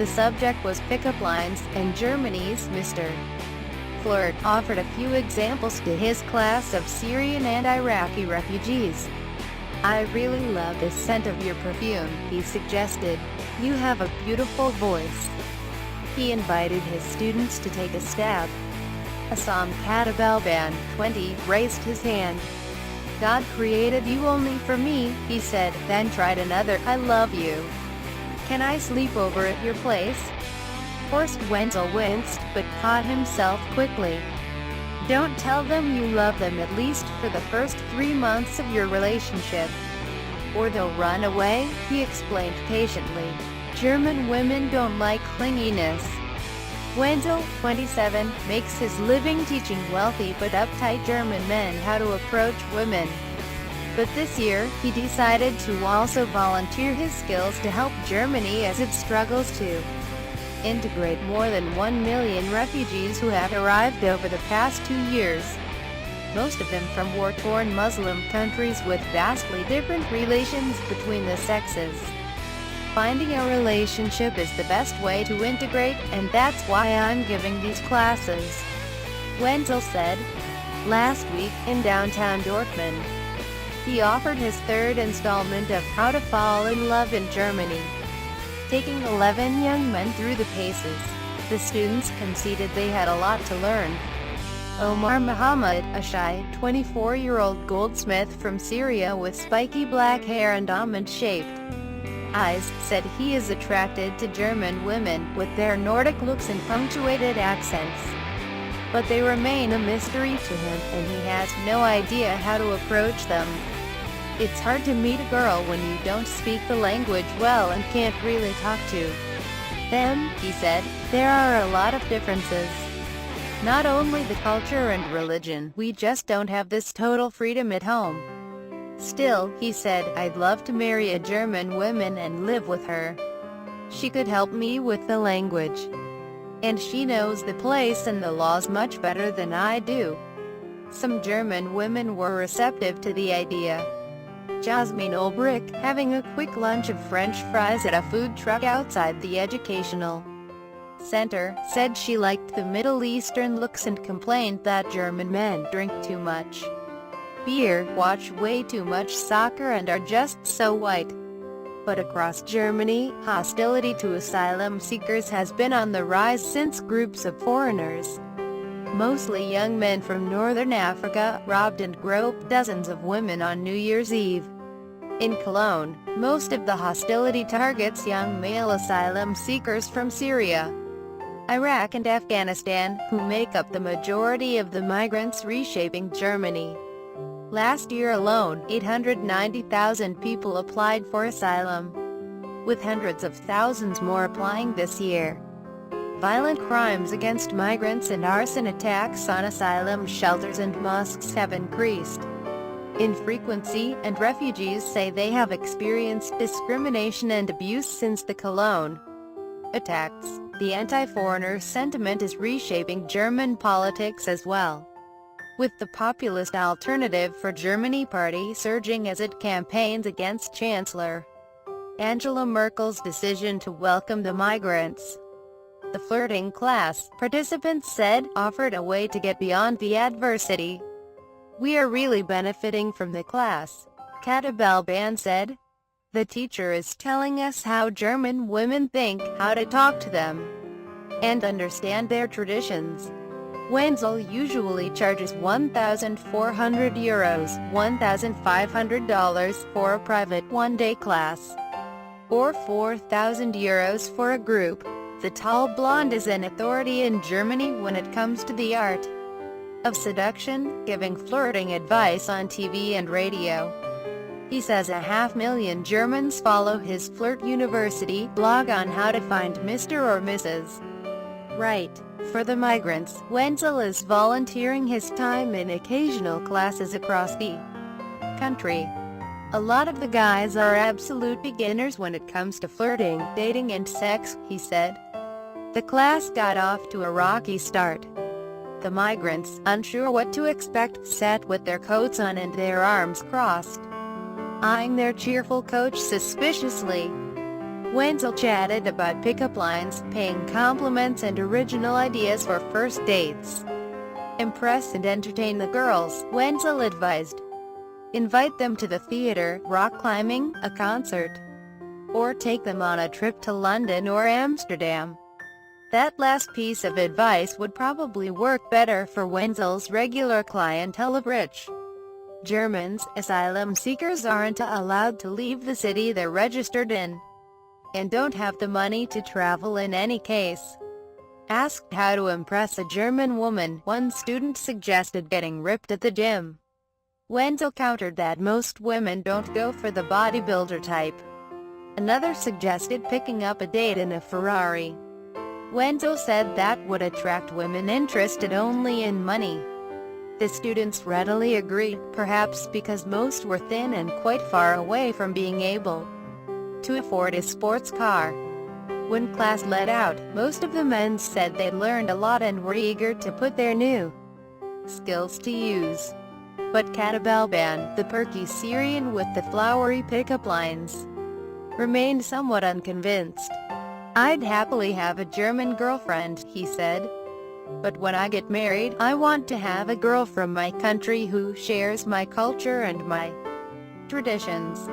The subject was pickup lines, and Germany's Mr. Flirt offered a few examples to his class of Syrian and Iraqi refugees. "I really love the scent of your perfume," he suggested. "You have a beautiful voice." He invited his students to take a stab. Assam Katabalban, 20, raised his hand. "God created you only for me," he said, then tried another, "I love you. Can I sleep over at your place?" Horst Wenzel winced, but caught himself quickly. "Don't tell them you love them at least for the first 3 months of your relationship, or they'll run away," he explained patiently. "German women don't like clinginess." Wenzel, 27, makes his living teaching wealthy but uptight German men how to approach women. But this year, he decided to also volunteer his skills to help Germany as it struggles to integrate more than 1 million refugees who have arrived over the past 2 years. Most of them from war-torn Muslim countries with vastly different relations between the sexes. "Finding a relationship is the best way to integrate, and that's why I'm giving these classes," Wenzel said. Last week, in downtown Dortmund, he offered his third installment of How to Fall in Love in Germany. Taking 11 young men through the paces, the students conceded they had a lot to learn. Omar Muhammad, a shy, 24-year-old goldsmith from Syria with spiky black hair and almond-shaped eyes, said he is attracted to German women with their Nordic looks and punctuated accents. But they remain a mystery to him, and he has no idea how to approach them. "It's hard to meet a girl when you don't speak the language well and can't really talk to them," he said. "There are a lot of differences. Not only the culture and religion, we just don't have this total freedom at home. Still," he said, "I'd love to marry a German woman and live with her. She could help me with the language. And she knows the place and the laws much better than I do." Some German women were receptive to the idea. Jasmine Ulbrich, having a quick lunch of French fries at a food truck outside the educational center, said she liked the Middle Eastern looks and complained that German men drink too much beer, watch way too much soccer and are just so white. But across Germany, hostility to asylum seekers has been on the rise since groups of foreigners, mostly young men from northern Africa, robbed and groped dozens of women on New Year's Eve. In Cologne, most of the hostility targets young male asylum seekers from Syria, Iraq and Afghanistan, who make up the majority of the migrants reshaping Germany. Last year alone, 890,000 people applied for asylum, with hundreds of thousands more applying this year. Violent crimes against migrants and arson attacks on asylum shelters and mosques have increased in frequency, and refugees say they have experienced discrimination and abuse since the Cologne attacks. The anti-foreigner sentiment is reshaping German politics as well, with the populist Alternative for Germany party surging as it campaigns against Chancellor Angela Merkel's decision to welcome the migrants. The flirting class, participants said, offered a way to get beyond the adversity. "We are really benefiting from the class," Katabalban said. "The teacher is telling us how German women think, how to talk to them, and understand their traditions." Wenzel usually charges €1,400, $1,500 for a private one-day class, or €4,000 for a group. The tall blonde is an authority in Germany when it comes to the art of seduction, giving flirting advice on TV and radio. He says 500,000 Germans follow his Flirt University blog on how to find Mr. or Mrs. Right. For the migrants, Wenzel is volunteering his time in occasional classes across the country. "A lot of the guys are absolute beginners when it comes to flirting, dating and sex," he said. The class got off to a rocky start. The migrants, unsure what to expect, sat with their coats on and their arms crossed, eyeing their cheerful coach suspiciously. Wenzel chatted about pickup lines, paying compliments and original ideas for first dates. Impress and entertain the girls, Wenzel advised. Invite them to the theater, rock climbing, a concert, or take them on a trip to London or Amsterdam. That last piece of advice would probably work better for Wenzel's regular clientele of rich Germans. Asylum seekers aren't allowed to leave the city they're registered in, and don't have the money to travel in any case. Asked how to impress a German woman, one student suggested getting ripped at the gym. Wenzel countered that most women don't go for the bodybuilder type. Another suggested picking up a date in a Ferrari. Wenzel said that would attract women interested only in money. The students readily agreed, perhaps because most were thin and quite far away from being able to afford a sports car. When class let out, most of the men said they'd learned a lot and were eager to put their new skills to use. But Katabalban, the perky Syrian with the flowery pickup lines, remained somewhat unconvinced. "I'd happily have a German girlfriend," he said. "But when I get married, I want to have a girl from my country who shares my culture and my traditions."